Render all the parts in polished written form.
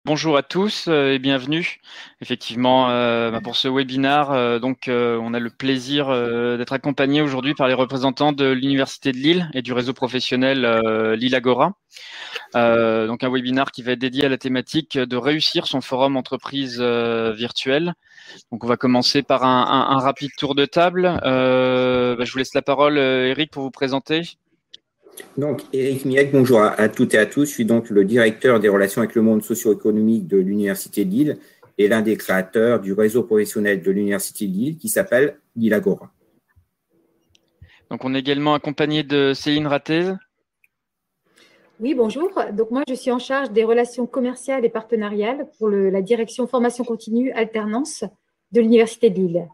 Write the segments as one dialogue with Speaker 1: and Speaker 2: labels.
Speaker 1: Bonjour à tous et bienvenue. Effectivement, pour ce webinaire, on a le plaisir d'être accompagné aujourd'hui par les représentants de l'Université de Lille et du réseau professionnel Lille Agora. Donc un webinaire qui va être dédié à la thématique de réussir son forum entreprise virtuel. Donc on va commencer par un rapide tour de table. Je vous laisse la parole, Eric, pour vous présenter.
Speaker 2: Donc, Éric Miec, bonjour à toutes et à tous. Je suis donc le directeur des relations avec le monde socio-économique de l'Université de Lille et l'un des créateurs du réseau professionnel de l'Université de Lille qui s'appelle Lille Agora.
Speaker 1: Donc, on est également accompagné de Céline Rattez.
Speaker 3: Oui, bonjour. Donc, moi, je suis en charge des relations commerciales et partenariales pour la direction formation continue alternance de l'Université de Lille.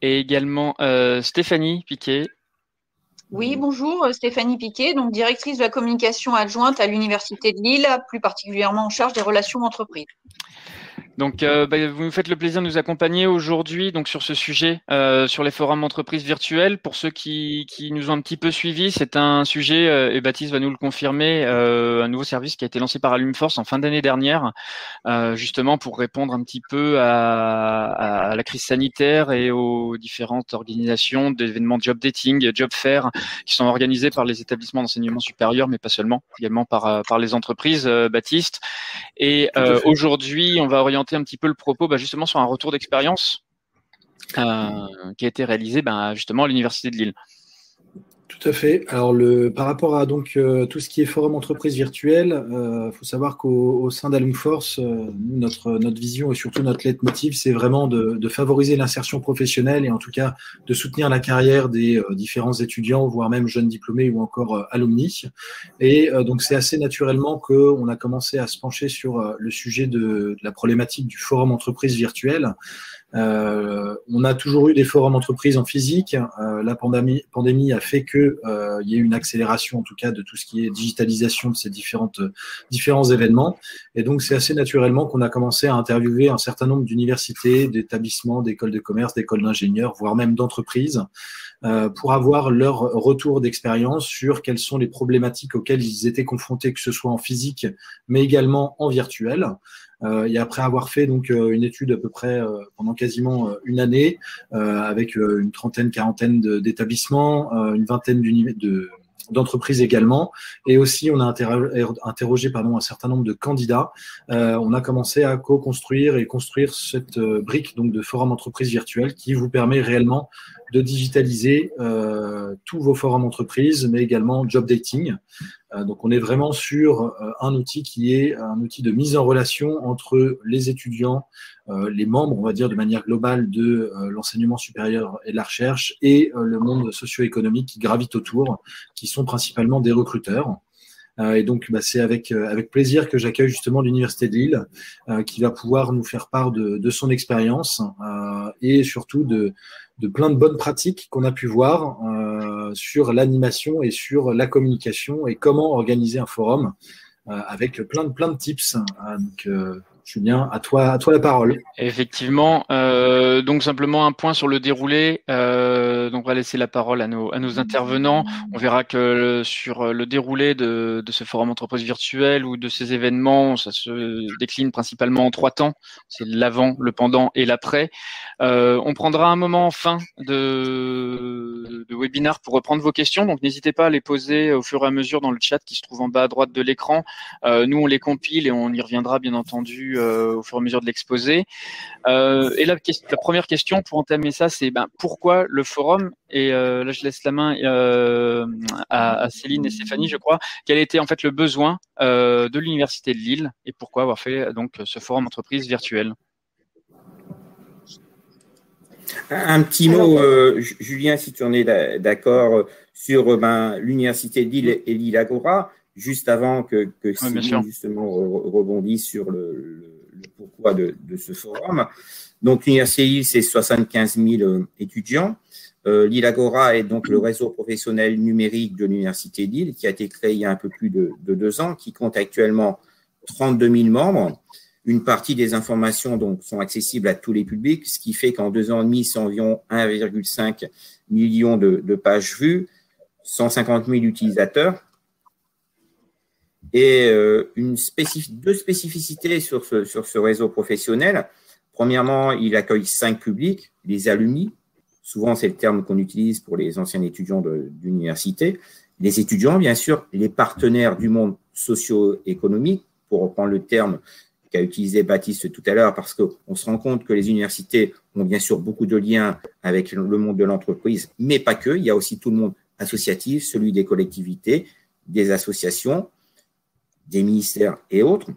Speaker 1: Et également Stéphanie Piquet.
Speaker 4: Oui, bonjour, Stéphanie Piquet, donc directrice de la communication adjointe à l'Université de Lille, plus particulièrement en charge des relations entreprises.
Speaker 1: Donc, vous nous faites le plaisir de nous accompagner aujourd'hui donc sur ce sujet, sur les forums entreprises virtuels. Pour ceux qui nous ont un petit peu suivis, c'est un sujet, et Baptiste va nous le confirmer, un nouveau service qui a été lancé par Alumforce en fin d'année dernière, justement pour répondre un petit peu à la crise sanitaire et aux différentes organisations d'événements job dating, job fair, qui sont organisés par les établissements d'enseignement supérieur, mais pas seulement, également par les entreprises, Baptiste. Et aujourd'hui, on va orienter un petit peu le propos justement sur un retour d'expérience qui a été réalisé justement à l'Université de Lille.
Speaker 5: Tout à fait. Alors, par rapport à tout ce qui est forum entreprise virtuel, faut savoir qu'au sein d'Alumforce, notre vision et surtout notre leitmotiv, c'est vraiment de favoriser l'insertion professionnelle et en tout cas de soutenir la carrière des différents étudiants, voire même jeunes diplômés ou encore alumni. Et donc, c'est assez naturellement qu'on a commencé à se pencher sur le sujet de la problématique du forum entreprise virtuel. On a toujours eu des forums entreprises en physique. La pandémie a fait que il y ait une accélération, en tout cas, de tout ce qui est digitalisation de ces différents événements. Et donc, c'est assez naturellement qu'on a commencé à interviewer un certain nombre d'universités, d'établissements, d'écoles de commerce, d'écoles d'ingénieurs, voire même d'entreprises, pour avoir leur retour d'expérience sur quelles sont les problématiques auxquelles ils étaient confrontés, que ce soit en physique, mais également en virtuel. Et après avoir fait donc une étude à peu près pendant quasiment une année avec une trentaine, quarantaine d'établissements, une vingtaine d'entreprises également, et aussi on a interrogé un certain nombre de candidats. On a commencé à co-construire et construire cette brique donc de forum entreprise virtuel qui vous permet réellement de digitaliser tous vos forums entreprises, mais également job dating. Donc, on est vraiment sur un outil qui est un outil de mise en relation entre les étudiants, les membres, on va dire, de manière globale de l'enseignement supérieur et de la recherche et le monde socio-économique qui gravite autour, qui sont principalement des recruteurs. Et donc, c'est avec plaisir que j'accueille justement l'Université de Lille qui va pouvoir nous faire part de son expérience et surtout de plein de bonnes pratiques qu'on a pu voir sur l'animation et sur la communication et comment organiser un forum avec plein de tips. Donc, Julien, à toi la parole.
Speaker 1: Effectivement, donc simplement un point sur le déroulé. Donc on va laisser la parole à nos intervenants. On verra que sur le déroulé de ce forum entreprise virtuelle ou de ces événements, ça se décline principalement en 3 temps. C'est l'avant, le pendant et l'après. On prendra un moment en fin de webinaire pour reprendre vos questions. Donc n'hésitez pas à les poser au fur et à mesure dans le chat qui se trouve en bas à droite de l'écran. Nous on les compile et on y reviendra bien entendu au fur et à mesure de l'exposé. Et la première question pour entamer ça, c'est pourquoi le forum? Et là, je laisse la main à Céline et Stéphanie, je crois. Quel était en fait le besoin de l'Université de Lille et pourquoi avoir fait donc ce forum entreprise virtuel?
Speaker 2: Un petit mot, Julien, si tu en es d'accord, sur l'Université de Lille et Lille Agora, juste avant que Céline justement rebondisse sur le pourquoi de ce forum. Donc, l'Université de Lille, c'est 75 000 étudiants. Lille Agora est donc le réseau professionnel numérique de l'Université de Lille qui a été créé il y a un peu plus de 2 ans, qui compte actuellement 32 000 membres. Une partie des informations donc, sont accessibles à tous les publics, ce qui fait qu'en 2 ans et demi, c'est environ 1,5 million de pages vues, 150 000 utilisateurs. et deux spécificités sur ce réseau professionnel. Premièrement, il accueille 5 publics, les alumni, souvent c'est le terme qu'on utilise pour les anciens étudiants d'université, les étudiants, bien sûr, les partenaires du monde socio-économique, pour reprendre le terme qu'a utilisé Baptiste tout à l'heure, parce qu'on se rend compte que les universités ont bien sûr beaucoup de liens avec le monde de l'entreprise, mais pas que, il y a aussi tout le monde associatif, celui des collectivités, des associations, des ministères et autres.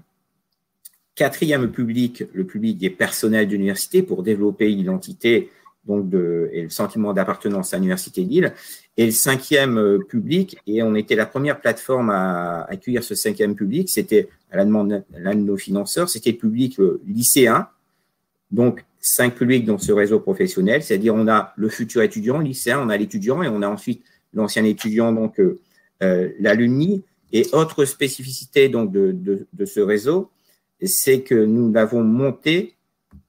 Speaker 2: Quatrième public, le public des personnels d'université pour développer l'identité et le sentiment d'appartenance à l'Université de Lille. Et le 5e public, et on était la première plateforme à accueillir ce 5e public, c'était à la demande de l'un de nos financeurs, c'était le public lycéen, donc 5 publics dans ce réseau professionnel, c'est-à-dire on a le futur étudiant, lycéen, on a l'étudiant, et on a ensuite l'ancien étudiant, donc l'alumni. Et autre spécificité donc, de ce réseau, c'est que nous l'avons monté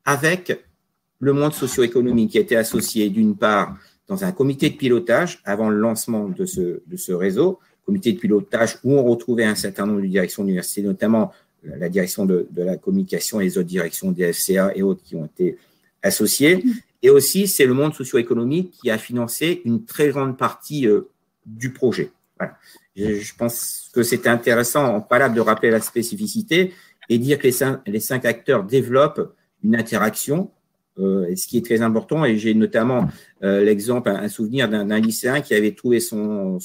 Speaker 2: avec le monde socio-économique qui était associé d'une part dans un comité de pilotage avant le lancement de ce réseau, comité de pilotage où on retrouvait un certain nombre de directions d'université, notamment la direction de la communication et les autres directions des FCA et autres qui ont été associées. Et aussi, c'est le monde socio-économique qui a financé une très grande partie du projet. Voilà. Je pense que c'est intéressant en préalable de rappeler la spécificité et dire que les 5 acteurs développent une interaction, ce qui est très important. Et j'ai notamment l'exemple, un souvenir d'un lycéen qui avait trouvé son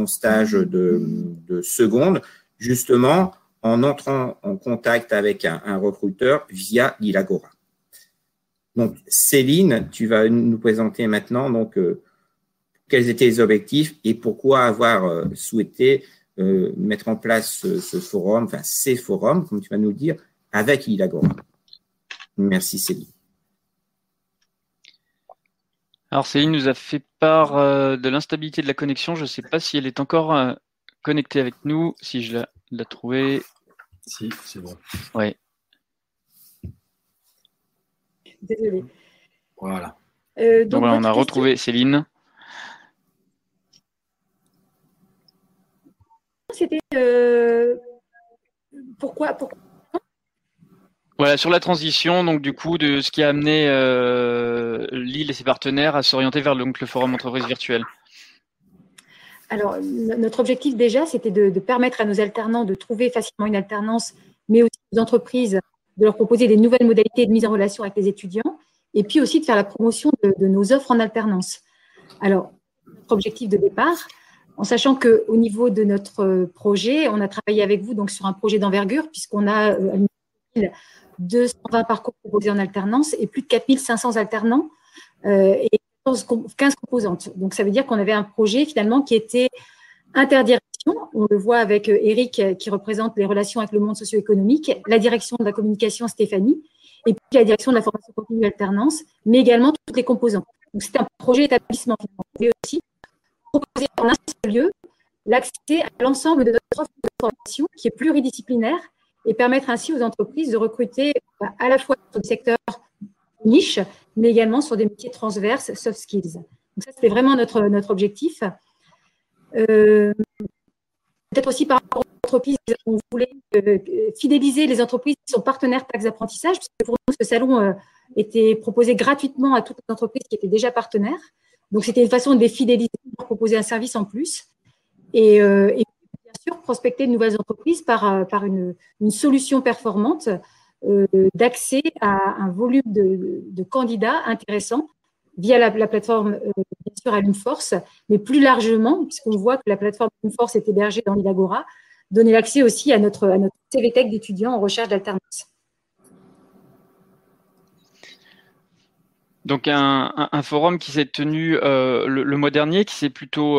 Speaker 2: stage de seconde, justement en entrant en contact avec un recruteur via l'Ilagora. Donc, Céline, tu vas nous présenter maintenant donc, quels étaient les objectifs et pourquoi avoir souhaité mettre en place ce forum, enfin ces forums, comme tu vas nous le dire, avec l'Ilagora. Merci Céline.
Speaker 1: Alors Céline nous a fait part de l'instabilité de la connexion. Je ne sais pas si elle est encore connectée avec nous, si je l'ai trouvée.
Speaker 5: Si, c'est bon.
Speaker 1: Oui.
Speaker 3: Désolée.
Speaker 5: Voilà.
Speaker 1: Donc voilà, on a retrouvé Céline.
Speaker 3: C'était pourquoi
Speaker 1: Voilà, sur la transition, donc du coup, de ce qui a amené Lille et ses partenaires à s'orienter vers le forum entreprise virtuelle.
Speaker 3: Alors, notre objectif déjà, c'était de permettre à nos alternants de trouver facilement une alternance, mais aussi aux entreprises de leur proposer des nouvelles modalités de mise en relation avec les étudiants, et puis aussi de faire la promotion de nos offres en alternance. Alors, notre objectif de départ, en sachant qu'au niveau de notre projet, on a travaillé avec vous donc, sur un projet d'envergure, puisqu'on a 220 parcours proposés en alternance et plus de 4500 alternants et 15 composantes. Donc, ça veut dire qu'on avait un projet finalement qui était interdirection. On le voit avec Eric qui représente les relations avec le monde socio-économique, la direction de la communication Stéphanie et puis la direction de la formation continue alternance, mais également toutes les composantes. Donc, c'était un projet établissement finalement. Mais aussi proposer en un seul lieu l'accès à l'ensemble de notre offre de formation qui est pluridisciplinaire et permettre ainsi aux entreprises de recruter à la fois sur des secteurs niches, mais également sur des métiers transverses, soft skills. Donc ça, c'était vraiment notre objectif. Peut-être aussi par rapport aux entreprises, on voulait fidéliser les entreprises qui sont partenaires taxes d'apprentissage, parce que pour nous, ce salon était proposé gratuitement à toutes les entreprises qui étaient déjà partenaires. Donc, c'était une façon de les fidéliser, de leur proposer un service en plus. Et bien sûr, prospecter de nouvelles entreprises par une solution performante d'accès à un volume de candidats intéressants via la plateforme, bien sûr, Alumforce, mais plus largement, puisqu'on voit que la plateforme Alumforce est hébergée dans l'Ilagora, donner l'accès aussi à notre CVTech d'étudiants en recherche d'alternance.
Speaker 1: Donc un forum qui s'est tenu le mois dernier, qui s'est plutôt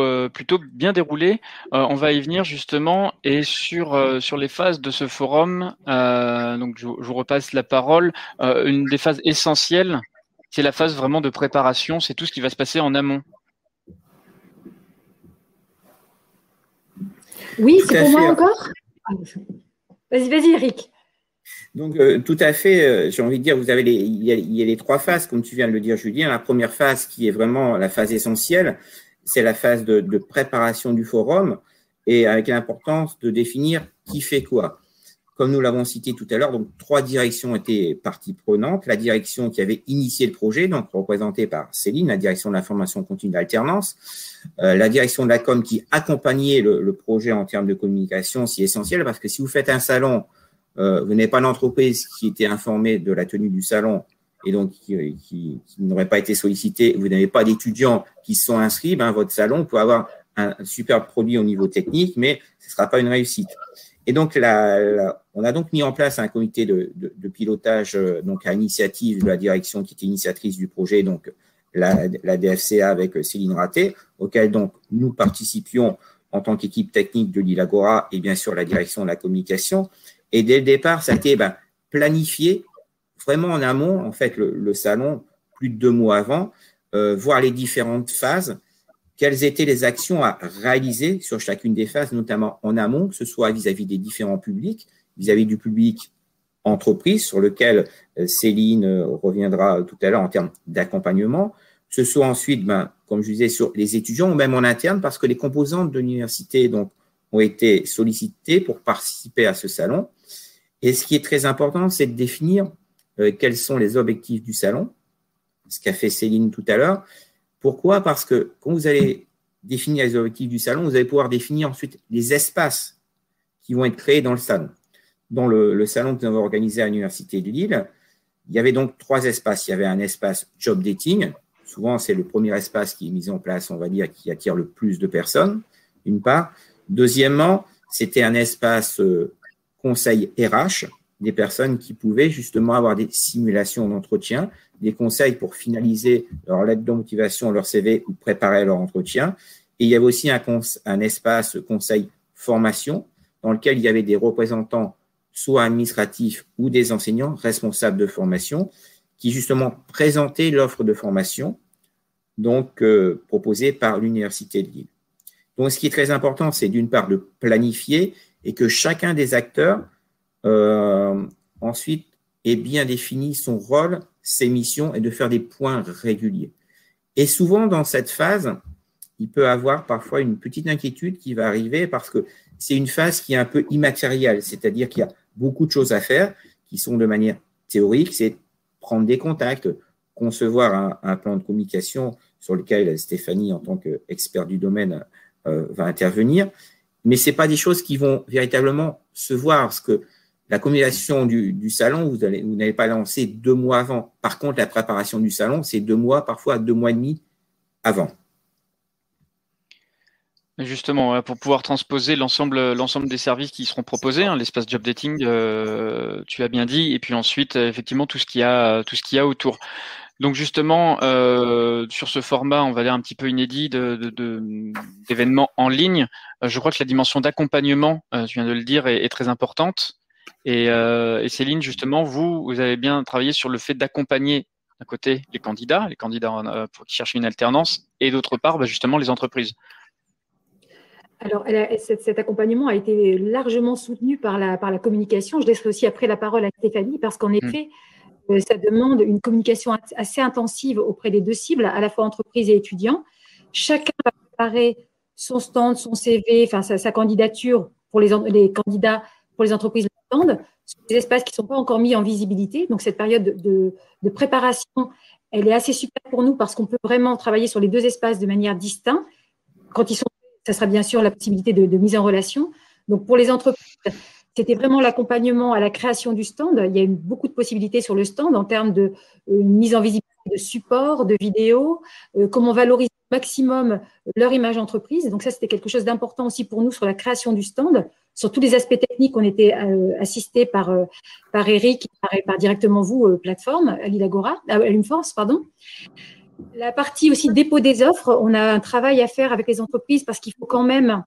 Speaker 1: bien déroulé. On va y venir justement et sur les phases de ce forum. Donc je vous repasse la parole. Une des phases essentielles, c'est la phase vraiment de préparation. C'est tout ce qui va se passer en amont.
Speaker 3: Oui, c'est pour moi encore. Vas-y, Eric.
Speaker 2: Donc, tout à fait, j'ai envie de dire, il y a les 3 phases, comme tu viens de le dire, Julien. La première phase, qui est vraiment la phase essentielle, c'est la phase de préparation du forum. et avec l'importance de définir qui fait quoi. Comme nous l'avons cité tout à l'heure, donc 3 directions étaient parties prenantes. La direction qui avait initié le projet, donc représentée par Céline, la direction de la formation continue d'alternance, la direction de la com qui accompagnait le projet en termes de communication, si essentiel, parce que si vous faites un salon, vous n'avez pas d'entreprise qui était informée de la tenue du salon et donc qui n'aurait pas été sollicité, vous n'avez pas d'étudiants qui se sont inscrits, votre salon peut avoir un super produit au niveau technique, mais ce ne sera pas une réussite. Et donc, on a donc mis en place un comité de pilotage donc à initiative de la direction qui était initiatrice du projet, donc la DFCA avec Céline Raté, auquel donc nous participions en tant qu'équipe technique de Lille Agora et bien sûr la direction de la communication. Et dès le départ, ça a été planifié vraiment en amont, en fait, le salon, plus de 2 mois avant, voir les différentes phases. Quelles étaient les actions à réaliser sur chacune des phases, notamment en amont, que ce soit vis-à-vis des différents publics, vis-à-vis du public entreprise, sur lequel Céline reviendra tout à l'heure en termes d'accompagnement, que ce soit ensuite, comme je disais, sur les étudiants ou même en interne, parce que les composantes de l'université donc, ont été sollicitées pour participer à ce salon. Et ce qui est très important, c'est de définir quels sont les objectifs du salon, ce qu'a fait Céline tout à l'heure. Pourquoi? Parce que quand vous allez définir les objectifs du salon, vous allez pouvoir définir ensuite les espaces qui vont être créés dans le salon. Dans le salon que nous avons organisé à l'Université de Lille, il y avait donc 3 espaces. Il y avait un espace job dating. Souvent, c'est le premier espace qui est mis en place, on va dire, qui attire le plus de personnes, d'une part. Deuxièmement, c'était un espace conseil RH, des personnes qui pouvaient justement avoir des simulations d'entretien, des conseils pour finaliser leur lettre de motivation, leur CV ou préparer leur entretien. Et il y avait aussi un espace conseil formation dans lequel il y avait des représentants soit administratifs ou des enseignants responsables de formation qui justement présentaient l'offre de formation donc proposée par l'Université de Lille. Donc ce qui est très important, c'est d'une part de planifier et que chacun des acteurs ensuite ait bien défini son rôle, ses missions et de faire des points réguliers. Et souvent, dans cette phase, il peut y avoir parfois une petite inquiétude qui va arriver parce que c'est une phase qui est un peu immatérielle, c'est-à-dire qu'il y a beaucoup de choses à faire qui sont de manière théorique, c'est prendre des contacts, concevoir un plan de communication sur lequel Stéphanie, en tant qu'expert du domaine, va intervenir. Mais ce n'est pas des choses qui vont véritablement se voir parce que la communication du salon, vous n'allez pas lancer 2 mois avant. Par contre, la préparation du salon, c'est 2 mois, parfois 2 mois et demi avant.
Speaker 1: Justement, pour pouvoir transposer l'ensemble des services qui seront proposés, l'espace job dating, tu as bien dit, et puis ensuite, effectivement, tout ce qu'il y a autour. Donc justement, sur ce format, on va dire un petit peu inédit d'événements en ligne, je crois que la dimension d'accompagnement, tu viens de le dire, est très importante. Et Céline, justement, vous avez bien travaillé sur le fait d'accompagner d'un côté les candidats pour qui cherchent une alternance, et d'autre part, justement, les entreprises.
Speaker 3: Alors, cet accompagnement a été largement soutenu par la communication. Je laisserai aussi après la parole à Stéphanie, parce qu'en effet, ça demande une communication assez intensive auprès des 2 cibles, à la fois entreprises et étudiants. Chacun va préparer son stand, son CV, enfin sa candidature pour les candidats, pour les entreprises l'attendent, sur des espaces qui ne sont pas encore mis en visibilité. Donc, cette période de préparation, elle est assez super pour nous parce qu'on peut vraiment travailler sur les 2 espaces de manière distincte. Quand ils sont, ça sera bien sûr la possibilité de mise en relation. Donc, pour les entreprises, c'était vraiment l'accompagnement à la création du stand. Il y a eu beaucoup de possibilités sur le stand en termes de mise en visibilité de support, de vidéos, comment valoriser au maximum leur image entreprise. Donc ça, c'était quelque chose d'important aussi pour nous sur la création du stand. Sur tous les aspects techniques, on était assistés par Eric et par directement vous, plateforme, à Lille Agora, à l'Uniforce, pardon. La partie aussi dépôt des offres, on a un travail à faire avec les entreprises parce qu'il faut quand même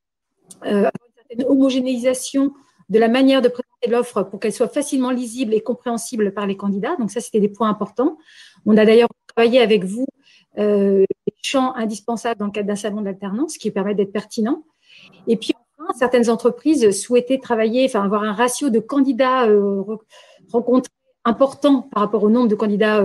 Speaker 3: avoir une certaine homogénéisation de la manière de présenter l'offre pour qu'elle soit facilement lisible et compréhensible par les candidats. Donc ça, c'était des points importants. On a d'ailleurs travaillé avec vous les champs indispensables dans le cadre d'un salon d'alternance qui permet d'être pertinent. Et puis, enfin, certaines entreprises souhaitaient travailler, enfin avoir un ratio de candidats rencontrés important par rapport au nombre de candidats.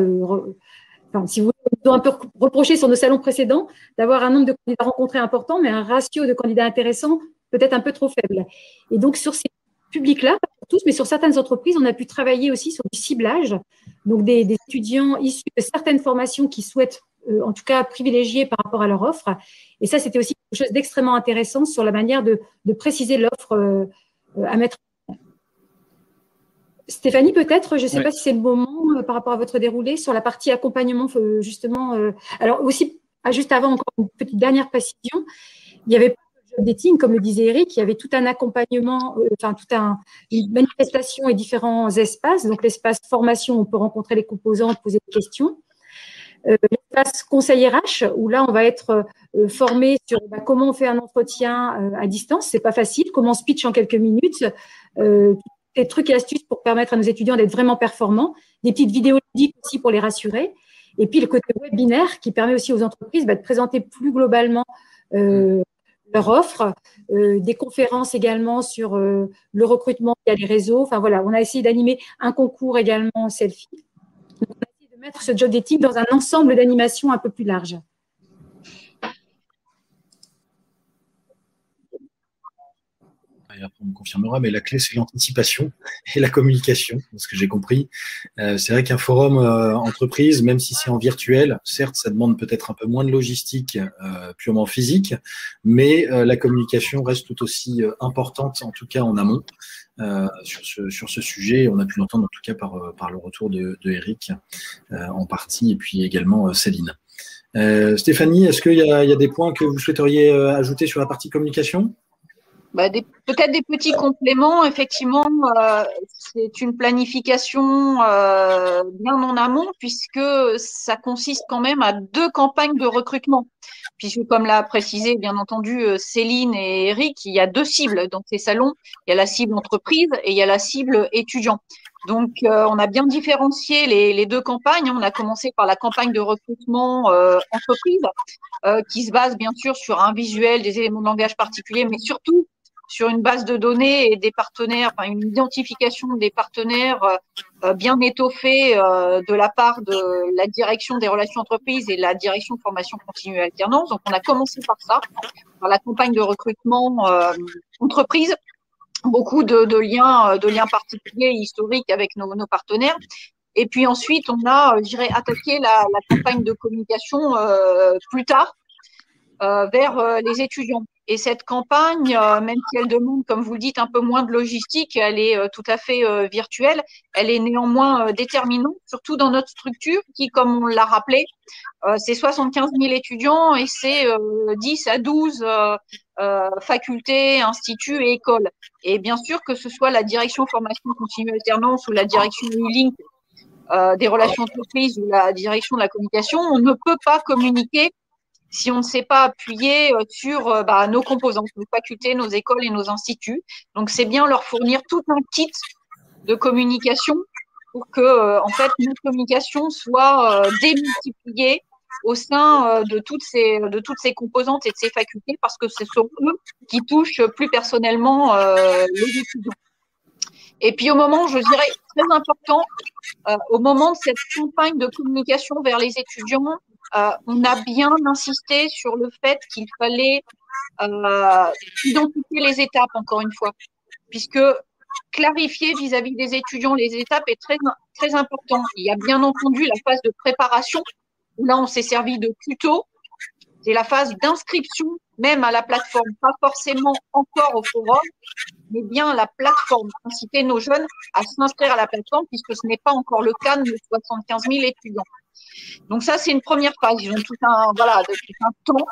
Speaker 3: Enfin, si vous voulez, on peut un peu reprocher sur nos salons précédents d'avoir un nombre de candidats rencontrés important, mais un ratio de candidats intéressants peut-être un peu trop faible. Et donc, sur ces publics-là, pas pour tous, mais sur certaines entreprises, on a pu travailler aussi sur du ciblage, donc des étudiants issus de certaines formations qui souhaitent, en tout cas, privilégier par rapport à leur offre. Et ça, c'était aussi quelque chose d'extrêmement intéressant sur la manière de préciser l'offre à mettre. Stéphanie, peut-être, je ne sais pas si c'est le moment par rapport à votre déroulé, sur la partie accompagnement, justement. Alors aussi, juste avant, encore une petite dernière précision, il y avait job dating, comme le disait Eric, il y avait tout un accompagnement, une manifestation et différents espaces. Donc, l'espace formation, on peut rencontrer les composants, poser des questions. L'espace conseil RH, où là, on va être formé sur comment on fait un entretien à distance. C'est pas facile. Comment on se pitch en quelques minutes. Des trucs et astuces pour permettre à nos étudiants d'être vraiment performants. Des petites vidéos ludiques aussi pour les rassurer. Et puis, le côté webinaire qui permet aussi aux entreprises de présenter plus globalement leur offre, des conférences également sur le recrutement via les réseaux. Enfin voilà, on a essayé d'animer un concours également selfie. Donc, on a essayé de mettre ce job dating dans un ensemble d'animations un peu plus large.
Speaker 5: Et après, on me confirmera, mais la clé, c'est l'anticipation et la communication, ce que j'ai compris. C'est vrai qu'un forum entreprise, même si c'est en virtuel, certes, ça demande peut-être un peu moins de logistique purement physique, mais la communication reste tout aussi importante, en tout cas en amont, sur ce sujet. On a pu l'entendre, en tout cas, par le retour de Eric en partie, et puis également Céline. Stéphanie, est-ce qu'il y a des points que vous souhaiteriez ajouter sur la partie communication ?
Speaker 4: Peut-être des petits compléments. Effectivement, c'est une planification bien en amont, puisque ça consiste quand même à 2 campagnes de recrutement. Puisque, comme l'a précisé bien entendu Céline et Eric, il y a 2 cibles dans ces salons. Il y a la cible entreprise et il y a la cible étudiant. Donc, on a bien différencié les 2 campagnes. On a commencé par la campagne de recrutement entreprise, qui se base bien sûr sur un visuel, des éléments de langage particuliers, mais surtout sur une base de données et des partenaires, enfin une identification des partenaires bien étoffée de la part de la direction des relations entreprises et la direction de formation continue et alternance. Donc, on a commencé par ça, par la campagne de recrutement entreprise. Beaucoup de liens particuliers, historiques avec nos partenaires. Et puis ensuite, on a, je dirais, attaqué la campagne de communication plus tard vers les étudiants. Et cette campagne, même si elle demande, comme vous le dites, un peu moins de logistique, elle est tout à fait virtuelle. Elle est néanmoins déterminante, surtout dans notre structure qui, comme on l'a rappelé, c'est 75 000 étudiants et c'est 10 à 12 facultés, instituts et écoles. Et bien sûr, que ce soit la direction formation continue alternance ou la direction ULINK des relations entreprises ou la direction de la communication, on ne peut pas communiquer si on ne s'est pas appuyé sur nos composantes, nos facultés, nos écoles et nos instituts. Donc, c'est bien leur fournir tout un kit de communication pour que, en fait, notre communication soit démultipliée au sein de toutes ces composantes et de ces facultés, parce que ce sont eux qui touchent plus personnellement les étudiants. Et puis, au moment, je dirais, très important, au moment de cette campagne de communication vers les étudiants, on a bien insisté sur le fait qu'il fallait identifier les étapes, encore une fois, puisque clarifier vis-à-vis des étudiants les étapes est très, très important. Il y a bien entendu la phase de préparation, où là, on s'est servi de tutos. C'est la phase d'inscription, même à la plateforme, pas forcément encore au forum, mais bien à la plateforme. Inciter nos jeunes à s'inscrire à la plateforme, puisque ce n'est pas encore le cas de nos 75 000 étudiants. Donc ça, c'est une première phase. Ils ont tout un temps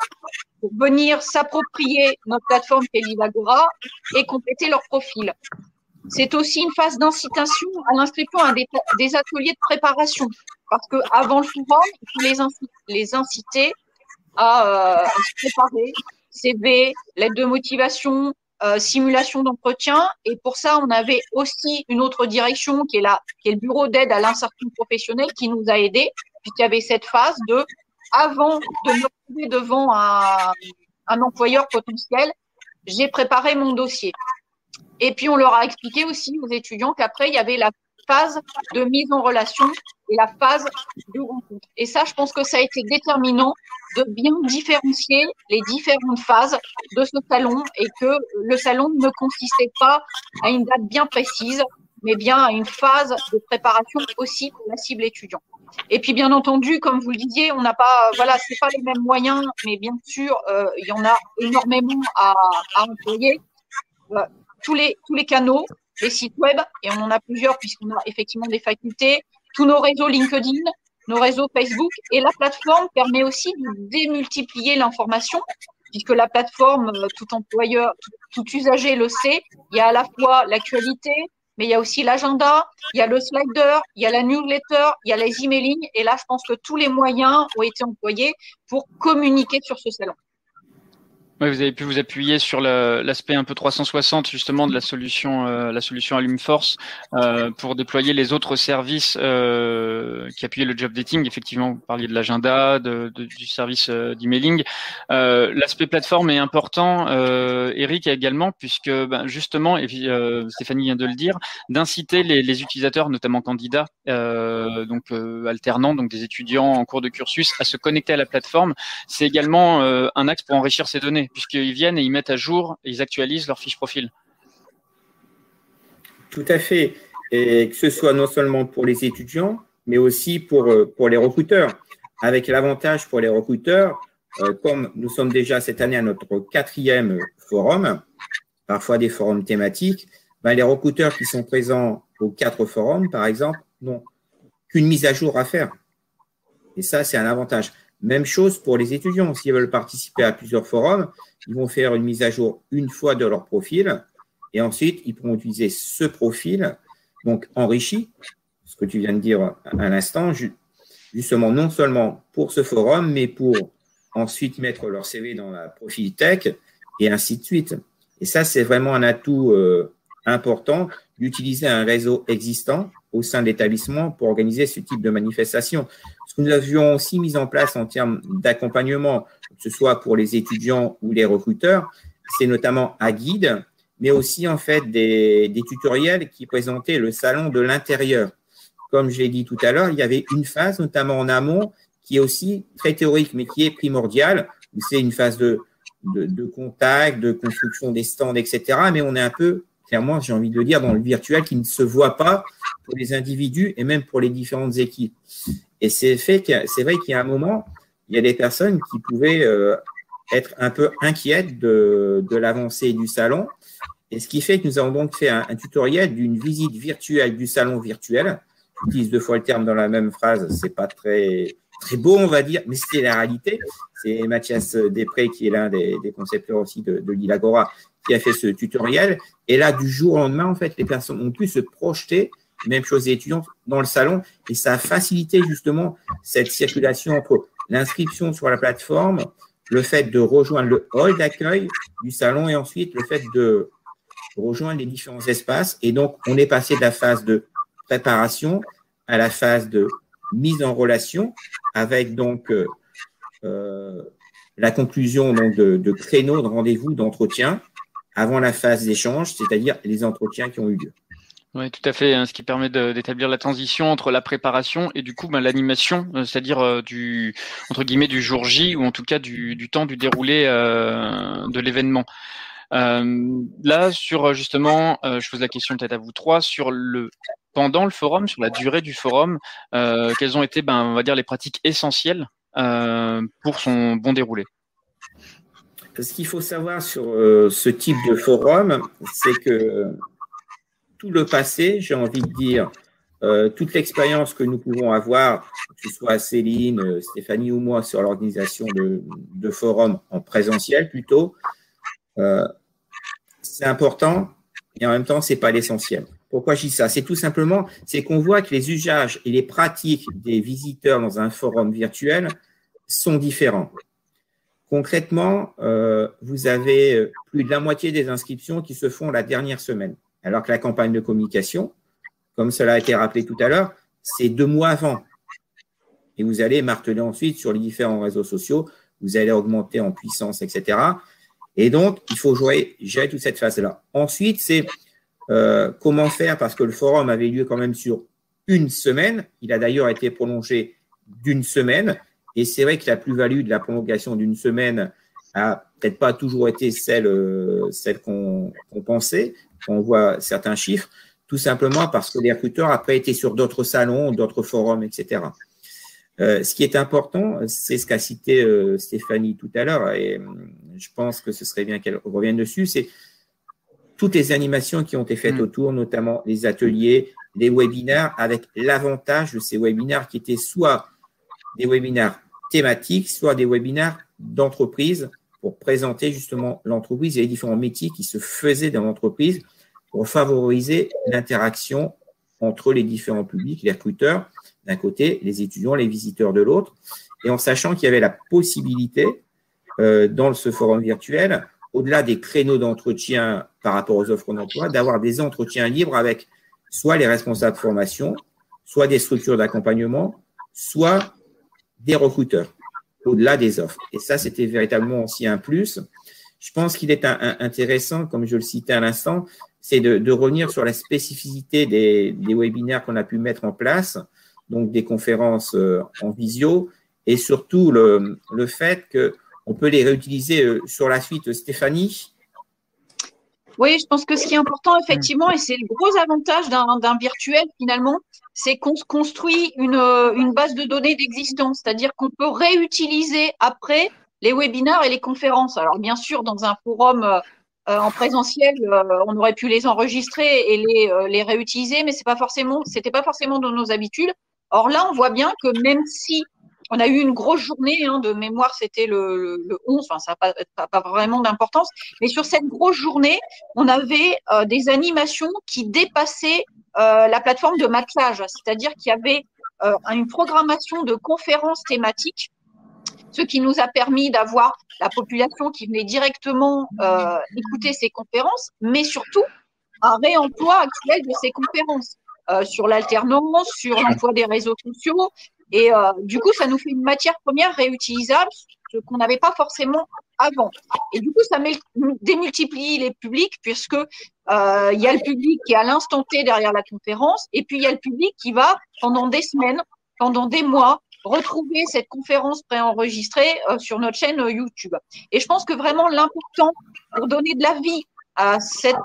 Speaker 4: pour venir s'approprier notre plateforme qui est l'Ilagora et compléter leur profil. C'est aussi une phase d'incitation à l'inscription à des ateliers de préparation, parce qu'avant le forum, il faut les inciter à se préparer, CV, lettre de motivation, simulation d'entretien. Et pour ça, on avait aussi une autre direction qui est le bureau d'aide à l'insertion professionnelle qui nous a aidés, puisqu'il y avait cette phase avant de me retrouver devant un employeur potentiel, j'ai préparé mon dossier. Et puis, on leur a expliqué aussi aux étudiants qu'après, il y avait la phase de mise en relation et la phase de rencontre. Et ça, je pense que ça a été déterminant de bien différencier les différentes phases de ce salon et que le salon ne consistait pas à une date bien précise, mais bien à une phase de préparation aussi pour la cible étudiant. Et puis, bien entendu, comme vous le disiez, on n'a pas, voilà, c'est pas les mêmes moyens, mais bien sûr, il y en a énormément à employer. Tous les canaux, les sites web, et on en a plusieurs puisqu'on a effectivement des facultés, tous nos réseaux LinkedIn, nos réseaux Facebook, et la plateforme permet aussi de démultiplier l'information, puisque la plateforme, tout employeur, tout usager le sait, il y a à la fois l'actualité, mais il y a aussi l'agenda, il y a le slider, il y a la newsletter, il y a les emailing, et là, je pense que tous les moyens ont été employés pour communiquer sur ce salon.
Speaker 1: Oui, vous avez pu vous appuyer sur l'aspect un peu 360 justement de la solution Alumforce pour déployer les autres services qui appuyaient le job dating. Effectivement, vous parliez de l'agenda, du service d'emailing. L'aspect plateforme est important, Eric également, puisque justement, et puis, Stéphanie vient de le dire, d'inciter les utilisateurs, notamment candidats, alternants, donc des étudiants en cours de cursus, à se connecter à la plateforme. C'est également un axe pour enrichir ces données, puisqu'ils viennent et ils mettent à jour, et ils actualisent leur fiche profil.
Speaker 2: Tout à fait. Et que ce soit non seulement pour les étudiants, mais aussi pour les recruteurs. Avec l'avantage pour les recruteurs, comme nous sommes déjà cette année à notre 4e forum, parfois des forums thématiques, les recruteurs qui sont présents aux 4 forums, par exemple, n'ont qu'une mise à jour à faire. Et ça, c'est un avantage. Même chose pour les étudiants. S'ils veulent participer à plusieurs forums, ils vont faire une mise à jour une fois de leur profil et ensuite, ils pourront utiliser ce profil, donc enrichi, ce que tu viens de dire à l'instant, justement non seulement pour ce forum, mais pour ensuite mettre leur CV dans la profil tech et ainsi de suite. Et ça, c'est vraiment un atout important d'utiliser un réseau existant au sein de l'établissement pour organiser ce type de manifestation. Ce que nous avions aussi mis en place en termes d'accompagnement, que ce soit pour les étudiants ou les recruteurs, c'est notamment un guide, mais aussi en fait des tutoriels qui présentaient le salon de l'intérieur. Comme je l'ai dit tout à l'heure, il y avait une phase, notamment en amont, qui est aussi très théorique, mais qui est primordiale. C'est une phase de contact, de construction des stands, etc. Mais on est un peu, clairement, j'ai envie de le dire, dans le virtuel qui ne se voit pas pour les individus et même pour les différentes équipes. Et c'est vrai qu'il y a un moment, il y a des personnes qui pouvaient être un peu inquiètes de l'avancée du salon. Et ce qui fait que nous avons donc fait un tutoriel d'une visite virtuelle du salon virtuel. J'utilise 2 fois le terme dans la même phrase, c'est pas très beau, on va dire, mais c'est la réalité. C'est Mathias Després, qui est l'un des concepteurs aussi de l'Ilagora, qui a fait ce tutoriel. Et là, du jour au lendemain, en fait, les personnes ont pu se projeter, même chose des étudiants, dans le salon. Et ça a facilité justement cette circulation entre l'inscription sur la plateforme, le fait de rejoindre le hall d'accueil du salon et ensuite le fait de rejoindre les différents espaces. Et donc, on est passé de la phase de préparation à la phase de mise en relation avec donc la conclusion donc, de créneaux de rendez-vous d'entretien avant la phase d'échange, c'est-à-dire les entretiens qui ont eu lieu.
Speaker 1: Oui, tout à fait, hein, ce qui permet d'établir la transition entre la préparation et du coup l'animation, c'est-à-dire entre guillemets du jour J ou en tout cas du temps du déroulé de l'événement. Là, sur justement, je pose la question peut-être à vous trois, sur pendant le forum, sur la durée du forum, quelles ont été, on va dire, les pratiques essentielles pour son bon déroulé?
Speaker 2: Ce qu'il faut savoir sur ce type de forum, c'est que tout le passé, j'ai envie de dire, toute l'expérience que nous pouvons avoir, que ce soit Céline, Stéphanie ou moi, sur l'organisation de forums en présentiel plutôt, c'est important et en même temps, ce n'est pas l'essentiel. Pourquoi je dis ça? C'est tout simplement, c'est qu'on voit que les usages et les pratiques des visiteurs dans un forum virtuel sont différents. Concrètement, vous avez plus de la moitié des inscriptions qui se font la dernière semaine, alors que la campagne de communication, comme cela a été rappelé tout à l'heure, c'est 2 mois avant. Et vous allez marteler ensuite sur les différents réseaux sociaux, vous allez augmenter en puissance, etc. Et donc, il faut gérer toute cette phase-là. Ensuite, c'est comment faire, parce que le forum avait lieu quand même sur une semaine. Il a d'ailleurs été prolongé d'une semaine. Et c'est vrai que la plus-value de la prolongation d'une semaine a peut-être pas toujours été celle qu'on pensait, quand on voit certains chiffres, tout simplement parce que les recruteurs après étaient sur d'autres salons, d'autres forums, etc. Ce qui est important, c'est ce qu'a cité Stéphanie tout à l'heure, et je pense que ce serait bien qu'elle revienne dessus, c'est toutes les animations qui ont été faites autour, notamment les ateliers, les webinaires, avec l'avantage de ces webinaires qui étaient soit des webinaires thématiques, soit des webinaires d'entreprise pour présenter justement l'entreprise et les différents métiers qui se faisaient dans l'entreprise pour favoriser l'interaction entre les différents publics, les recruteurs d'un côté, les étudiants, les visiteurs de l'autre, et en sachant qu'il y avait la possibilité dans ce forum virtuel, au-delà des créneaux d'entretien par rapport aux offres d'emploi, d'avoir des entretiens libres avec soit les responsables de formation, soit des structures d'accompagnement, soit des recruteurs, au-delà des offres. Et ça, c'était véritablement aussi un plus. Je pense qu'il est intéressant, comme je le citais à l'instant, c'est de revenir sur la spécificité des webinaires qu'on a pu mettre en place, donc des conférences en visio, et surtout le fait qu'on peut les réutiliser sur la suite. Stéphanie?
Speaker 4: Oui, je pense que ce qui est important, effectivement, et c'est le gros avantage d'un virtuel, finalement, c'est qu'on se construit une base de données d'existence, c'est-à-dire qu'on peut réutiliser après les webinaires et les conférences. Alors, bien sûr, dans un forum en présentiel, on aurait pu les enregistrer et les réutiliser, mais c'était pas forcément dans nos habitudes. Or là, on voit bien que même si on a eu une grosse journée de mémoire, c'était le 11, enfin, ça n'a pas vraiment d'importance, mais sur cette grosse journée, on avait des animations qui dépassaient la plateforme de matchage, c'est-à-dire qu'il y avait une programmation de conférences thématiques, ce qui nous a permis d'avoir la population qui venait directement écouter ces conférences, mais surtout un réemploi actuel de ces conférences sur l'alternance, sur l'emploi des réseaux sociaux. Et du coup, ça nous fait une matière première réutilisable, ce qu'on n'avait pas forcément avant. Et du coup, ça démultiplie les publics, puisque il y a le public qui est à l'instant T derrière la conférence, et puis il y a le public qui va, pendant des semaines, pendant des mois, retrouver cette conférence préenregistrée sur notre chaîne YouTube. Et je pense que vraiment l'important pour donner de la vie à cette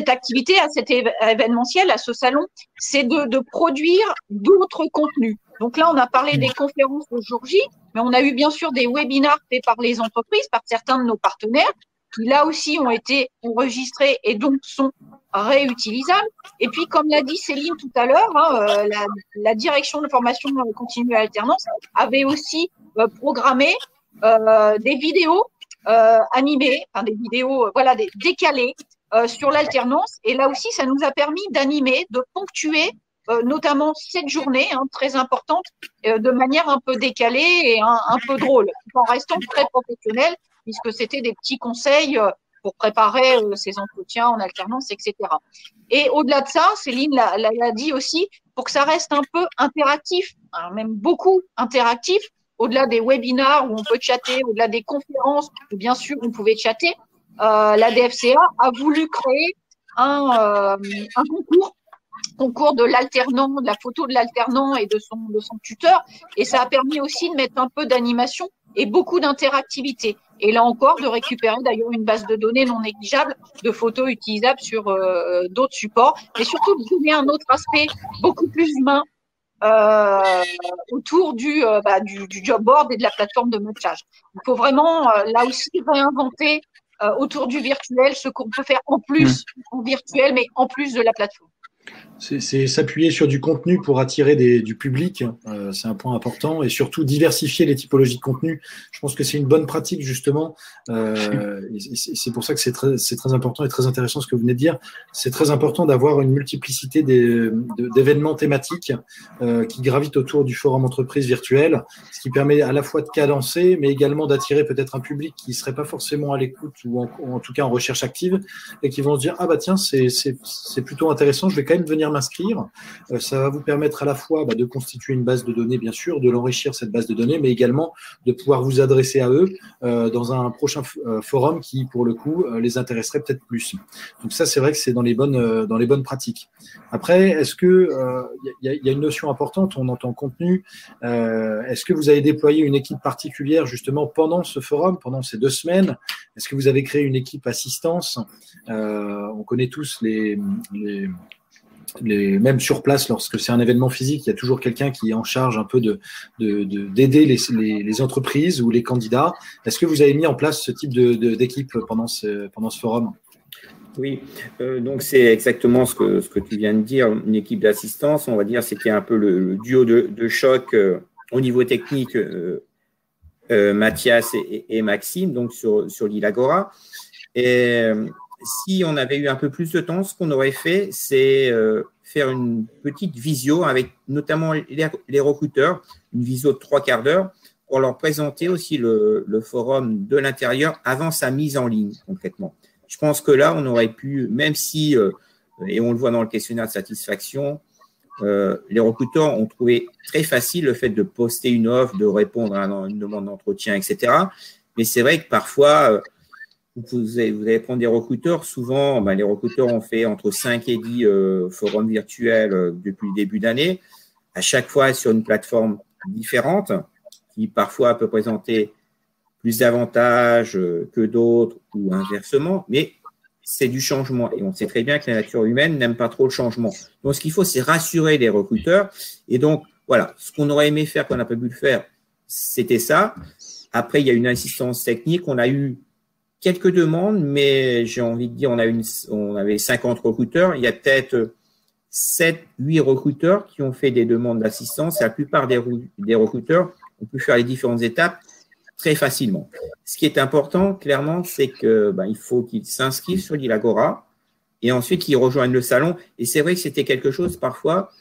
Speaker 4: activité, à cet événementiel, à ce salon, c'est de produire d'autres contenus. Donc là, on a parlé des conférences le jour J, mais on a eu bien sûr des webinaires faits par les entreprises, par certains de nos partenaires, qui là aussi ont été enregistrés et donc sont réutilisables. Et puis, comme l'a dit Céline tout à l'heure, la direction de formation continue à alternance avait aussi programmé des vidéos animées, enfin des vidéos décalées sur l'alternance. Et là aussi, ça nous a permis d'animer, de ponctuer notamment cette journée très importante de manière un peu décalée et un peu drôle, tout en restant très professionnel, puisque c'était des petits conseils pour préparer ces entretiens en alternance, etc. Et au-delà de ça, Céline l'a dit aussi, pour que ça reste un peu interactif, même beaucoup interactif, au-delà des webinaires où on peut chatter, au-delà des conférences où bien sûr on pouvait chatter, la DFCA a voulu créer un concours de l'alternant, de la photo de l'alternant et de son tuteur, et ça a permis aussi de mettre un peu d'animation et beaucoup d'interactivité. Et là encore, de récupérer d'ailleurs une base de données non négligeable de photos utilisables sur d'autres supports, et surtout de donner un autre aspect beaucoup plus humain autour du job board et de la plateforme de matchage. Il faut vraiment là aussi réinventer autour du virtuel ce qu'on peut faire en plus en virtuel, mais en plus de la plateforme.
Speaker 5: C'est s'appuyer sur du contenu pour attirer du public, c'est un point important, et surtout diversifier les typologies de contenu. Je pense que c'est une bonne pratique justement, et c'est pour ça que c'est très important et très intéressant ce que vous venez de dire. C'est très important d'avoir une multiplicité d'événements thématiques qui gravitent autour du forum entreprise virtuel, ce qui permet à la fois de cadencer, mais également d'attirer peut-être un public qui ne serait pas forcément à l'écoute ou en tout cas en recherche active, et qui vont se dire « Ah bah tiens, c'est plutôt intéressant, je vais quand même venir venir m'inscrire. Ça va vous permettre à la fois de constituer une base de données, bien sûr, de l'enrichir cette base de données, mais également de pouvoir vous adresser à eux dans un prochain forum qui, pour le coup, les intéresserait peut-être plus. Donc ça, c'est vrai que c'est dans les bonnes pratiques. Après, est-ce que il y a une notion importante, on entend contenu. Est-ce que vous avez déployé une équipe particulière justement pendant ce forum, pendant ces 2 semaines? Est-ce que vous avez créé une équipe assistance? On connaît tous même sur place, lorsque c'est un événement physique, il y a toujours quelqu'un qui est en charge un peu d'aider les entreprises ou les candidats. Est-ce que vous avez mis en place ce type d'équipe pendant ce forum?
Speaker 2: Oui, donc c'est exactement ce que tu viens de dire. Une équipe d'assistance, on va dire, c'était un peu le duo de choc au niveau technique, Mathias et Maxime, donc sur l'île Agora. Et si on avait eu un peu plus de temps, ce qu'on aurait fait, c'est faire une petite visio avec notamment les recruteurs, une visio de 3/4 d'heure, pour leur présenter aussi le forum de l'intérieur avant sa mise en ligne concrètement. Je pense que là, on aurait pu, même si, et on le voit dans le questionnaire de satisfaction, les recruteurs ont trouvé très facile le fait de poster une offre, de répondre à une demande d'entretien, etc. Mais c'est vrai que parfois, vous allez prendre des recruteurs. Souvent, les recruteurs ont fait entre 5 et 10 forums virtuels depuis le début d'année, à chaque fois sur une plateforme différente, qui parfois peut présenter plus d'avantages que d'autres ou inversement, mais c'est du changement. Et on sait très bien que la nature humaine n'aime pas trop le changement. Donc, ce qu'il faut, c'est rassurer les recruteurs. Et donc, voilà, ce qu'on aurait aimé faire, qu'on n'a pas pu le faire, c'était ça. Après, il y a une assistance technique. On a eu quelques demandes, mais j'ai envie de dire, on avait 50 recruteurs. Il y a peut-être 7-8 recruteurs qui ont fait des demandes d'assistance. Et la plupart des recruteurs ont pu faire les différentes étapes très facilement. Ce qui est important, clairement, c'est que il faut qu'ils s'inscrivent sur l'île Agora et ensuite qu'ils rejoignent le salon. Et c'est vrai que c'était quelque chose parfois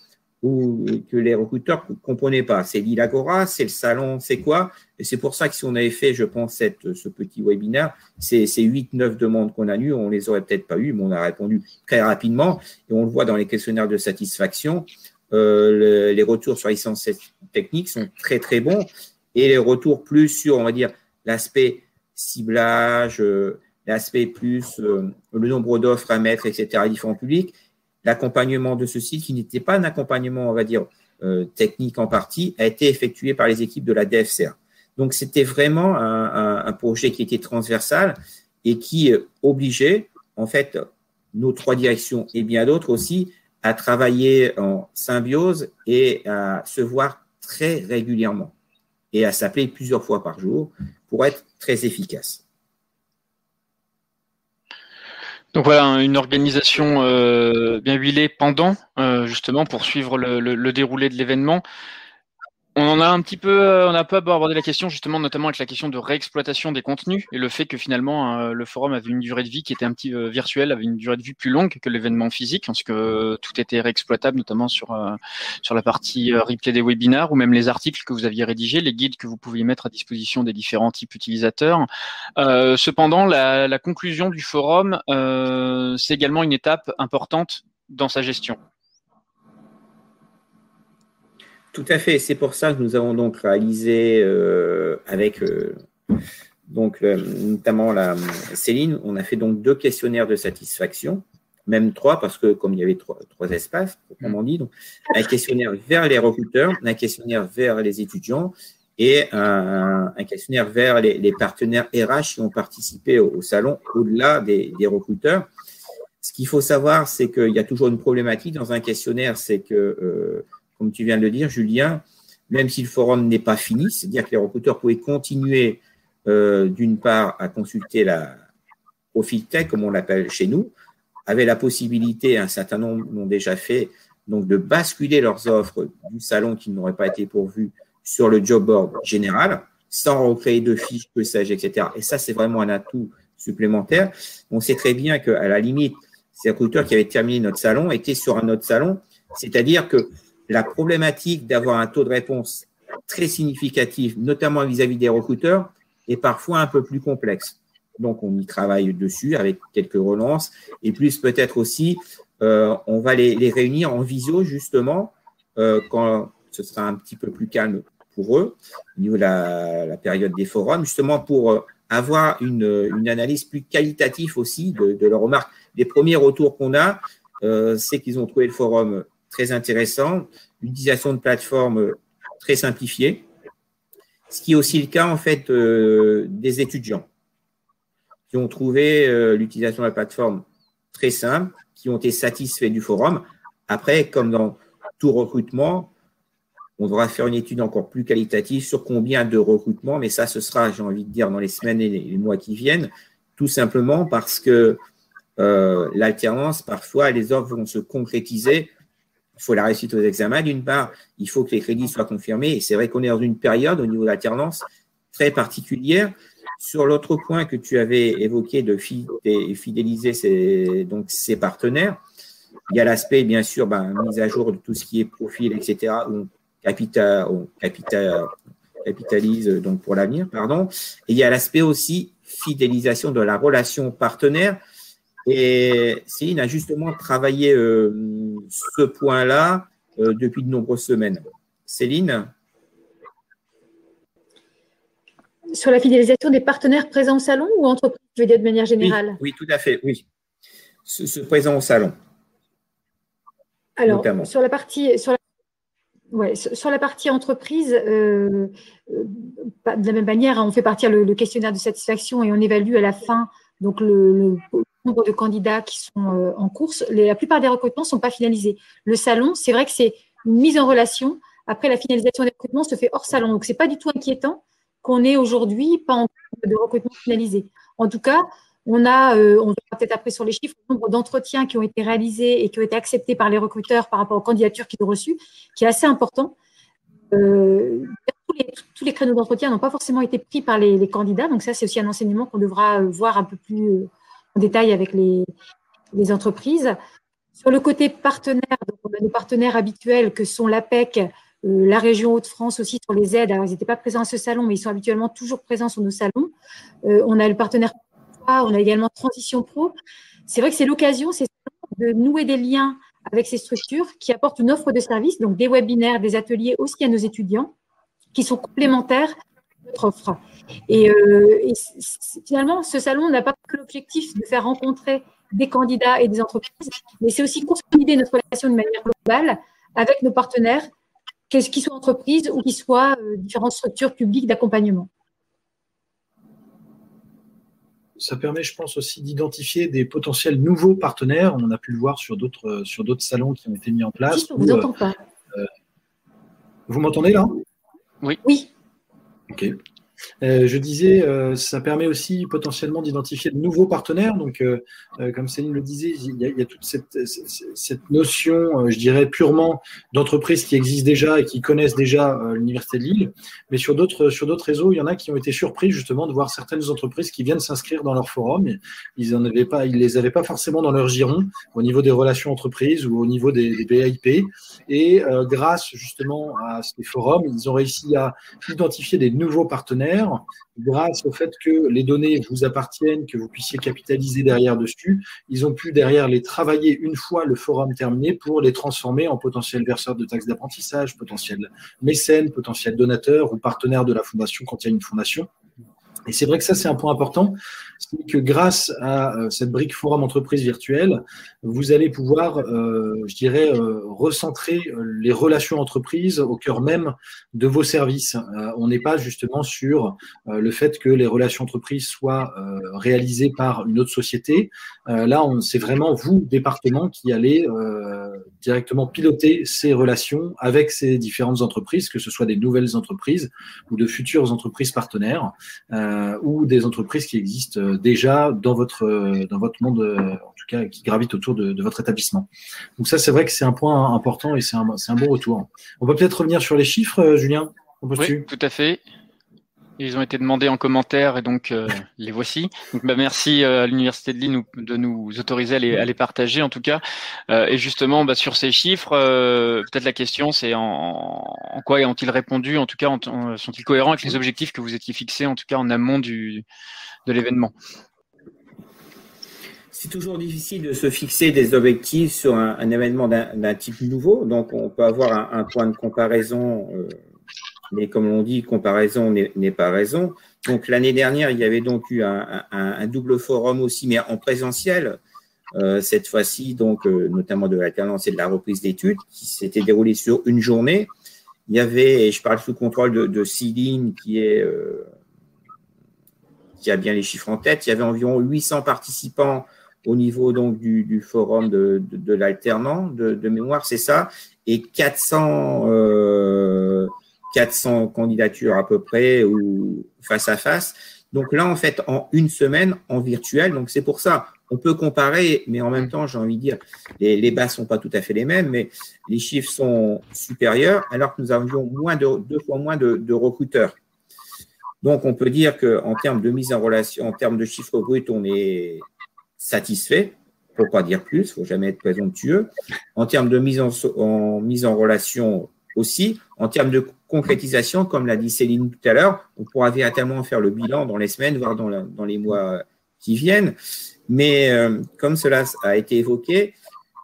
Speaker 2: que les recruteurs ne comprenaient pas. C'est l'île Agora, c'est le salon, c'est quoi? Et c'est pour ça que si on avait fait, je pense, ce petit webinaire, ces 8-9 demandes qu'on a eues, on les aurait peut-être pas eues, mais on a répondu très rapidement. Et on le voit dans les questionnaires de satisfaction, les retours sur l'assistance technique sont très, très bons. Et les retours plus sur, on va dire, l'aspect ciblage, l'aspect plus le nombre d'offres à mettre, etc., à différents publics, l'accompagnement de ce site, qui n'était pas un accompagnement, on va dire, technique en partie, a été effectué par les équipes de la DFCR. Donc, c'était vraiment un projet qui était transversal et qui obligeait, en fait, nos 3 directions et bien d'autres aussi à travailler en symbiose et à se voir très régulièrement et à s'appeler plusieurs fois par jour pour être très efficace.
Speaker 1: Donc voilà, une organisation bien huilée pendant, justement, pour suivre le déroulé de l'événement. On en a un petit peu, on a un peu abordé la question, justement, notamment avec la question de réexploitation des contenus et le fait que finalement le forum avait une durée de vie qui était un petit virtuelle, avait une durée de vie plus longue que l'événement physique, parce que tout était réexploitable, notamment sur la partie replay des webinaires ou même les articles que vous aviez rédigés, les guides que vous pouviez mettre à disposition des différents types utilisateurs. Cependant, la conclusion du forum, c'est également une étape importante dans sa gestion.
Speaker 2: Tout à fait. C'est pour ça que nous avons donc réalisé avec notamment Céline, on a fait donc 2 questionnaires de satisfaction, même 3 parce que comme il y avait 3 espaces, proprement dit, donc un questionnaire vers les recruteurs, un questionnaire vers les étudiants et un questionnaire vers les partenaires RH qui ont participé au salon au-delà des recruteurs. Ce qu'il faut savoir, c'est qu'il y a toujours une problématique dans un questionnaire, c'est que comme tu viens de le dire, Julien, même si le forum n'est pas fini, c'est-à-dire que les recruteurs pouvaient continuer d'une part à consulter la profil tech, comme on l'appelle chez nous, avaient la possibilité, un certain nombre l'ont déjà fait, donc de basculer leurs offres du salon qui n'auraient pas été pourvues sur le job board général, sans recréer de fiches, que sais-je, etc. Et ça, c'est vraiment un atout supplémentaire. On sait très bien qu'à la limite, ces recruteurs qui avaient terminé notre salon étaient sur un autre salon, c'est-à-dire que la problématique d'avoir un taux de réponse très significatif, notamment vis-à-vis des recruteurs, est parfois un peu plus complexe. Donc, on y travaille dessus avec quelques relances et plus peut-être aussi on va les réunir en visio, justement, quand ce sera un petit peu plus calme pour eux, au niveau de la période des forums, justement pour avoir une analyse plus qualitative aussi de leurs remarques. Les premiers retours qu'on a, c'est qu'ils ont trouvé le forum très intéressant, l'utilisation de plateformes très simplifiée, ce qui est aussi le cas en fait des étudiants qui ont trouvé l'utilisation de la plateforme très simple, qui ont été satisfaits du forum. Après, comme dans tout recrutement, on devra faire une étude encore plus qualitative sur combien de recrutements, mais ça, ce sera, j'ai envie de dire, dans les semaines et les mois qui viennent, tout simplement parce que l'alternance, parfois, les offres vont se concrétiser. Il faut la réussite aux examens, d'une part. Il faut que les crédits soient confirmés. Et c'est vrai qu'on est dans une période, au niveau de l'alternance, très particulière. Sur l'autre point que tu avais évoqué de fidéliser ses partenaires, il y a l'aspect, bien sûr, mise à jour de tout ce qui est profil, etc., où on capitalise donc pour l'avenir, pardon. Et il y a l'aspect aussi fidélisation de la relation partenaire. Et Céline a justement travaillé ce point-là depuis de nombreuses semaines. Céline ?
Speaker 3: Sur la fidélisation des partenaires présents au salon ou entreprises, je veux dire de manière générale?
Speaker 2: Oui, tout à fait, oui. Ce présent au salon.
Speaker 3: Alors,
Speaker 2: notamment.
Speaker 3: Sur la partie entreprise, de la même manière, on fait partir le questionnaire de satisfaction et on évalue à la fin donc le nombre de candidats qui sont en course. La plupart des recrutements ne sont pas finalisés. Le salon, c'est vrai que c'est une mise en relation. Après, la finalisation des recrutements se fait hors salon. Donc, ce n'est pas du tout inquiétant qu'on ait aujourd'hui pas encore de recrutement finalisé. En tout cas, on verra peut-être après sur les chiffres, le nombre d'entretiens qui ont été réalisés et qui ont été acceptés par les recruteurs par rapport aux candidatures qu'ils ont reçues, qui est assez important. Tous les créneaux d'entretien n'ont pas forcément été pris par les candidats. Donc ça, c'est aussi un enseignement qu'on devra voir un peu plus en détail avec les entreprises. Sur le côté partenaire, donc on a nos partenaires habituels que sont l'APEC, la région Hauts-de-France aussi sur les aides. Alors, ils n'étaient pas présents à ce salon, mais ils sont habituellement toujours présents sur nos salons. On a le partenaire, on a également Transition Pro. C'est vrai que c'est l'occasion, de nouer des liens avec ces structures qui apportent une offre de services, donc des webinaires, des ateliers aussi à nos étudiants, qui sont complémentaires de notre offre. Et finalement, ce salon n'a pas que l'objectif de faire rencontrer des candidats et des entreprises, mais c'est aussi consolider notre relation de manière globale avec nos partenaires, qu'ils soient entreprises ou qu'ils soient différentes structures publiques d'accompagnement.
Speaker 5: Ça permet, je pense, aussi d'identifier des potentiels nouveaux partenaires. On a pu le voir sur d'autres salons qui ont été mis en place.
Speaker 3: Je ne vous entends pas.
Speaker 5: Vous m'entendez là?
Speaker 1: Oui.
Speaker 3: Oui.
Speaker 5: Ok. Je disais, ça permet aussi potentiellement d'identifier de nouveaux partenaires. Donc, comme Céline le disait, il y a toute cette notion, je dirais, purement d'entreprises qui existent déjà et qui connaissent déjà l'Université de Lille. Mais sur d'autres réseaux, il y en a qui ont été surpris justement de voir certaines entreprises qui viennent s'inscrire dans leur forum. Ils les avaient pas forcément dans leur giron au niveau des relations entreprises ou au niveau des BIP. Et grâce justement à ces forums, ils ont réussi à identifier des nouveaux partenaires grâce au fait que les données vous appartiennent, que vous puissiez capitaliser derrière dessus. Ils ont pu derrière les travailler une fois le forum terminé pour les transformer en potentiels verseurs de taxes d'apprentissage, potentiels mécènes, potentiels donateurs ou partenaires de la fondation quand il y a une fondation. Et c'est vrai que ça, c'est un point important, c'est que grâce à cette brique forum entreprise virtuelle, vous allez pouvoir, je dirais, recentrer les relations entreprises au cœur même de vos services. On n'est pas justement sur le fait que les relations entreprises soient réalisées par une autre société. Là, c'est vraiment vous, département, qui allez directement piloter ces relations avec ces différentes entreprises, que ce soit des nouvelles entreprises ou de futures entreprises partenaires. Ou des entreprises qui existent déjà dans votre monde, en tout cas qui gravitent autour de votre établissement. Donc ça, c'est vrai que c'est un point important et c'est un bon retour. On peut peut-être revenir sur les chiffres, Julien?
Speaker 1: Oui, tout à fait. Ils ont été demandés en commentaire et donc les voici. Donc, merci à l'Université de Lille de nous autoriser à les partager en tout cas. Et justement, sur ces chiffres, peut-être la question c'est en quoi ont-ils répondu? En tout cas, sont-ils cohérents avec les objectifs que vous étiez fixés en tout cas en amont de l'événement?
Speaker 2: C'est toujours difficile de se fixer des objectifs sur un événement d'un type nouveau. Donc, on peut avoir un point de comparaison, mais comme on dit, comparaison n'est pas raison. Donc, l'année dernière, il y avait donc eu un double forum aussi, mais en présentiel. Cette fois-ci, donc, notamment de l'alternance et de la reprise d'études, qui s'était déroulée sur une journée. Il y avait, et je parle sous contrôle de Céline, qui a bien les chiffres en tête, il y avait environ 800 participants au niveau donc du forum de l'alternant de mémoire, c'est ça, et 400 candidatures à peu près ou face à face. Donc là, en fait, en une semaine, en virtuel, donc c'est pour ça, on peut comparer, mais en même temps, j'ai envie de dire, les bases sont pas tout à fait les mêmes, mais les chiffres sont supérieurs, alors que nous avions deux fois moins de recruteurs. Donc, on peut dire qu'en termes de mise en relation, en termes de chiffres bruts, on est satisfait, pour pas dire plus, il ne faut jamais être présomptueux. En termes de mise en relation aussi, en termes de concrétisation, comme l'a dit Céline tout à l'heure, on pourra véritablement faire le bilan dans les semaines, voire dans les mois qui viennent. Mais comme cela a été évoqué,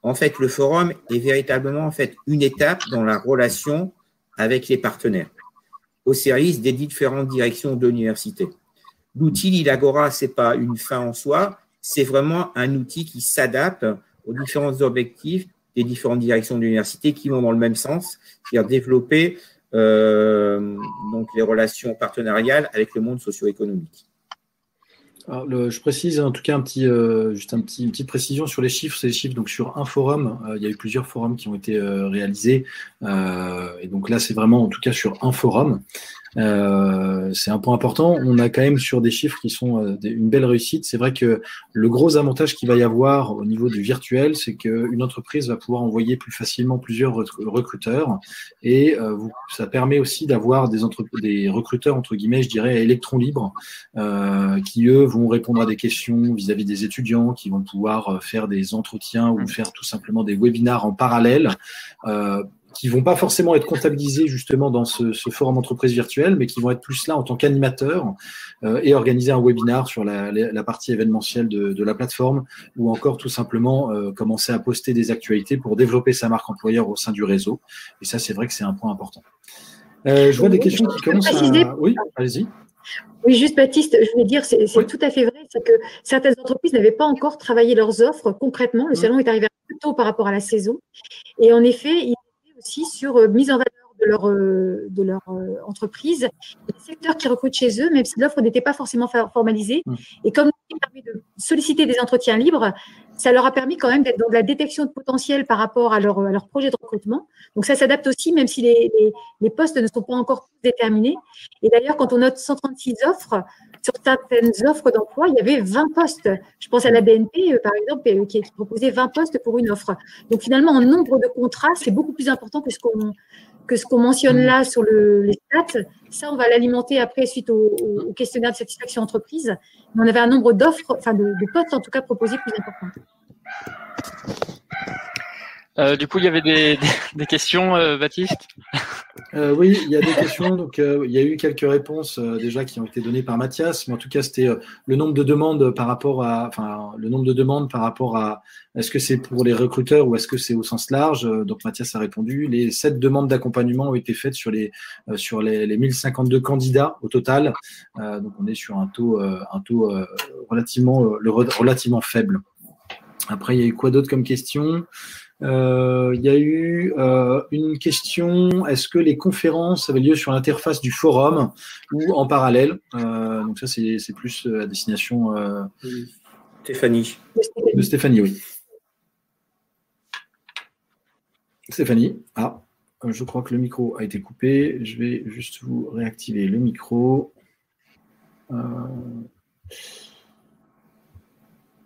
Speaker 2: en fait, le forum est véritablement en fait une étape dans la relation avec les partenaires, au service des différentes directions de l'université. L'outil Lilagora, ce n'est pas une fin en soi, c'est vraiment un outil qui s'adapte aux différents objectifs des différentes directions de l'université qui vont dans le même sens, c'est-à-dire développer donc les relations partenariales avec le monde socio-économique.
Speaker 5: Alors, je précise en tout cas juste une petite précision sur les chiffres. C'est les chiffres donc sur un forum. Il y a eu plusieurs forums qui ont été réalisés. Et donc là, c'est vraiment en tout cas sur un forum. C'est un point important. On a quand même sur des chiffres qui sont une belle réussite. C'est vrai que le gros avantage qu'il va y avoir au niveau du virtuel, c'est qu'une entreprise va pouvoir envoyer plus facilement plusieurs recruteurs et ça permet aussi d'avoir des recruteurs entre guillemets, je dirais, à électron libre, qui eux vont répondre à des questions vis-à-vis des étudiants, qui vont pouvoir faire des entretiens ou faire tout simplement des webinars en parallèle. Qui vont pas forcément être comptabilisés justement dans ce forum entreprise virtuelle, mais qui vont être plus là en tant qu'animateurs et organiser un webinar sur la partie événementielle de la plateforme, ou encore tout simplement commencer à poster des actualités pour développer sa marque employeur au sein du réseau. Et ça, c'est vrai que c'est un point important. Je vois des questions qui commencent à… Oui, allez-y.
Speaker 3: Oui, juste Baptiste, je voulais dire, c'est tout à fait vrai, c'est que certaines entreprises n'avaient pas encore travaillé leurs offres concrètement. Le salon est arrivé un peu tôt par rapport à la saison. Et en effet, il aussi sur mise en valeur de leur entreprise, les secteurs qui recrutent chez eux, même si l'offre n'était pas forcément formalisée. Et comme il permet de solliciter des entretiens libres, ça leur a permis quand même d'être dans de la détection de potentiel par rapport à leur projet de recrutement. Donc, ça s'adapte aussi, même si les postes ne sont pas encore déterminés. Et d'ailleurs, quand on note 136 offres, sur certaines offres d'emploi, il y avait 20 postes. Je pense à la BNP, par exemple, qui proposait 20 postes pour une offre. Donc, finalement, en nombre de contrats, c'est beaucoup plus important que ce qu'on mentionne là sur les stats. Ça, on va l'alimenter après suite au questionnaire de satisfaction entreprise. Mais on avait un nombre d'offres, enfin de postes en tout cas proposés plus important.
Speaker 1: Du coup, il y avait des questions, Baptiste?
Speaker 5: Oui, il y a des questions. Donc, il y a eu quelques réponses déjà qui ont été données par Mathias, mais en tout cas, c'était le nombre de demandes par rapport à est-ce que c'est pour les recruteurs ou est-ce que c'est au sens large. Donc, Mathias a répondu. Les 7 demandes d'accompagnement ont été faites sur les 1052 candidats au total. Donc, on est sur un taux relativement faible. Après, il y a eu quoi d'autre comme question? Il y a eu une question, est-ce que les conférences avaient lieu sur l'interface du forum ou en parallèle? Donc ça, c'est plus à destination
Speaker 2: Stéphanie.
Speaker 5: De Stéphanie, oui. Stéphanie, je crois que le micro a été coupé. Je vais juste vous réactiver le micro.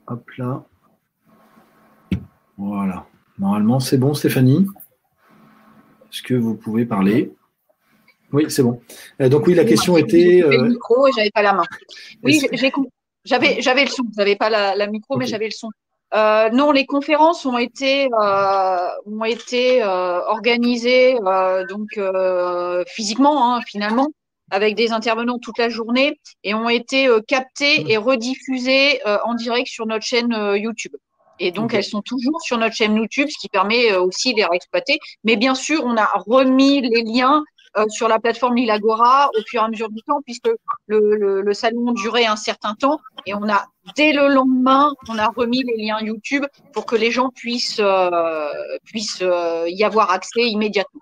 Speaker 5: Hop là. Voilà. Normalement, c'est bon, Stéphanie. Est-ce que vous pouvez parler? Oui, c'est bon. Donc oui, la question était…
Speaker 4: J'avais le micro et j'avais pas la main. Oui, j'avais le son. J'avais pas la micro, mais j'avais le son. Non, les conférences ont été organisées donc physiquement, finalement. avec des intervenants toute la journée et ont été captés et rediffusés en direct sur notre chaîne YouTube. Et donc, elles sont toujours sur notre chaîne YouTube, ce qui permet aussi de les réexploiter. Mais bien sûr, on a remis les liens sur la plateforme Lilagora au fur et à mesure du temps, puisque le salon durait un certain temps. Et on a, dès le lendemain, on a remis les liens YouTube pour que les gens puissent y avoir accès immédiatement.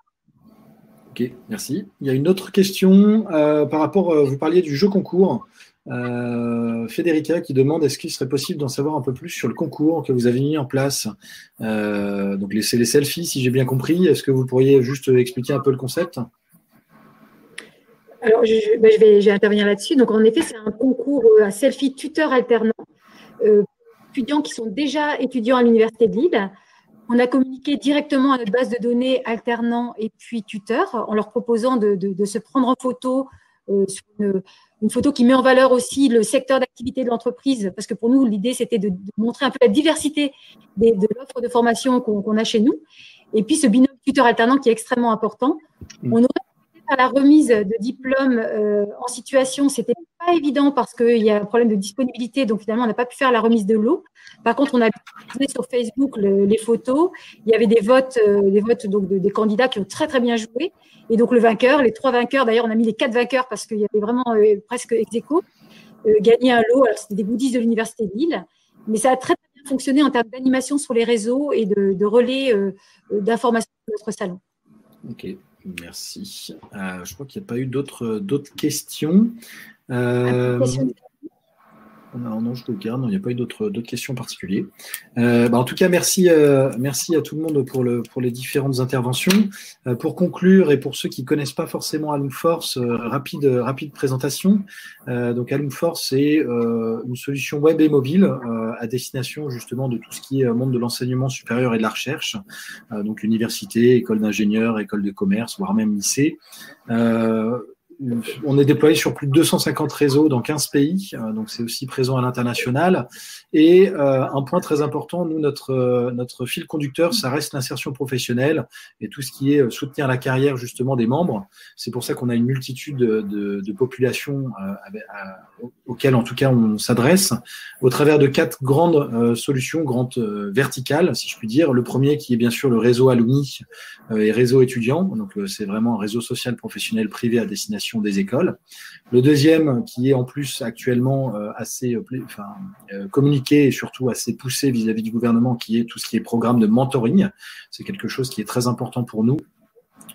Speaker 5: Ok, merci. Il y a une autre question par rapport, vous parliez du jeu concours. Federica qui demande est-ce qu'il serait possible d'en savoir un peu plus sur le concours que vous avez mis en place. Donc c'est les selfies, si j'ai bien compris. Est-ce que vous pourriez juste expliquer un peu le concept?
Speaker 3: Alors, je vais intervenir là-dessus. Donc, en effet, c'est un concours à selfie tuteur alternant, étudiants qui sont déjà étudiants à l'Université de Lille. On a communiqué directement à notre base de données alternants et puis tuteurs en leur proposant de se prendre en photo sur une photo qui met en valeur aussi le secteur d'activité de l'entreprise, parce que pour nous, l'idée, c'était de montrer un peu la diversité de l'offre de formation qu'on a chez nous. Et puis, ce binôme tuteur alternant qui est extrêmement important. On aurait à la remise de diplômes en situation, c'était pas évident parce qu'il y a un problème de disponibilité, donc finalement on n'a pas pu faire la remise de lot. Par contre, on a pu sur Facebook les photos. Il y avait des votes donc des candidats qui ont très très bien joué. Et donc le vainqueur, les 3 vainqueurs, d'ailleurs on a mis les 4 vainqueurs parce qu'il y avait vraiment presque ex-aequo, gagné un lot. Alors c'était des goodies de l'Université de Lille, mais ça a très, très bien fonctionné en termes d'animation sur les réseaux et de relais d'informations sur notre salon.
Speaker 5: Ok. Merci. Je crois qu'il n'y a pas eu d'autres questions. Non, je regarde. Non, il n'y a pas eu d'autres questions particulières. En tout cas, merci à tout le monde pour les différentes interventions. Pour conclure, et pour ceux qui ne connaissent pas forcément Alumforce, rapide présentation. Donc, Alumforce, c'est une solution web et mobile à destination justement de tout ce qui est monde de l'enseignement supérieur et de la recherche. Donc, université, école d'ingénieurs, école de commerce, voire même lycée. On est déployé sur plus de 250 réseaux dans 15 pays, donc c'est aussi présent à l'international. Et un point très important, nous, notre fil conducteur, ça reste l'insertion professionnelle et tout ce qui est soutenir la carrière justement des membres. C'est pour ça qu'on a une multitude de populations auxquelles, en tout cas, on s'adresse au travers de 4 grandes solutions, grandes verticales, si je puis dire. Le premier qui est bien sûr le réseau alumni et réseau étudiant. Donc, c'est vraiment un réseau social professionnel privé à destination des écoles. Le deuxième, qui est en plus actuellement assez communiqué et surtout assez poussé vis-à-vis du gouvernement, qui est tout ce qui est programme de mentoring. C'est quelque chose qui est très important pour nous,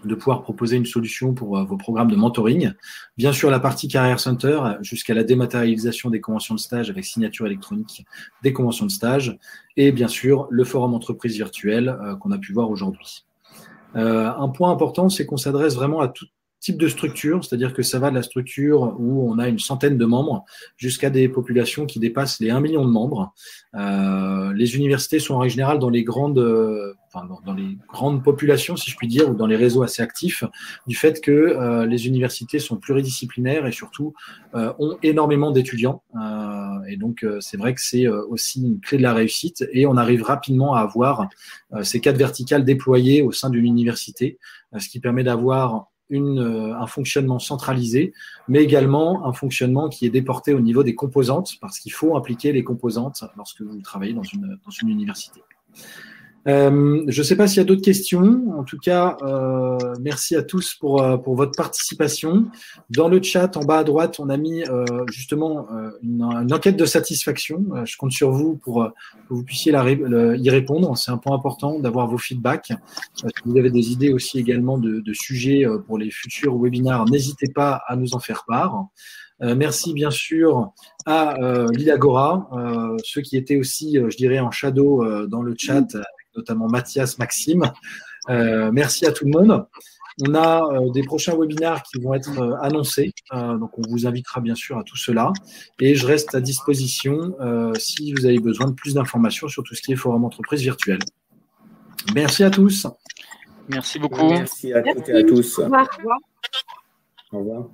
Speaker 5: de pouvoir proposer une solution pour vos programmes de mentoring. Bien sûr, la partie Career Center, jusqu'à la dématérialisation des conventions de stage avec signature électronique des conventions de stage. Et bien sûr, le forum entreprise virtuel qu'on a pu voir aujourd'hui. Un point important, c'est qu'on s'adresse vraiment à tout type de structure, c'est-à-dire que ça va de la structure où on a une centaine de membres jusqu'à des populations qui dépassent les 1 million de membres. Les universités sont en règle générale dans les grandes populations, si je puis dire, ou dans les réseaux assez actifs, du fait que les universités sont pluridisciplinaires et surtout ont énormément d'étudiants. Et donc, c'est vrai que c'est aussi une clé de la réussite et on arrive rapidement à avoir ces 4 verticales déployées au sein d'une université, ce qui permet d'avoir un fonctionnement centralisé, mais également un fonctionnement qui est déporté au niveau des composantes, parce qu'il faut impliquer les composantes lorsque vous travaillez dans une université. Je ne sais pas s'il y a d'autres questions. En tout cas, merci à tous pour votre participation. Dans le chat, en bas à droite, on a mis justement une enquête de satisfaction. Je compte sur vous pour que vous puissiez y répondre. C'est un point important d'avoir vos feedbacks. Si vous avez des idées aussi également de sujets pour les futurs webinaires, n'hésitez pas à nous en faire part. Merci bien sûr à Lilagora, ceux qui étaient aussi, je dirais, en shadow dans le chat, notamment Mathias, Maxime. Merci à tout le monde. On a des prochains webinaires qui vont être annoncés, donc on vous invitera bien sûr à tout cela. Et je reste à disposition si vous avez besoin de plus d'informations sur tout ce qui est forum entreprise virtuel. Merci à tous.
Speaker 1: Merci beaucoup.
Speaker 2: Merci à toutes et à tous.
Speaker 3: Au revoir.
Speaker 2: Au revoir.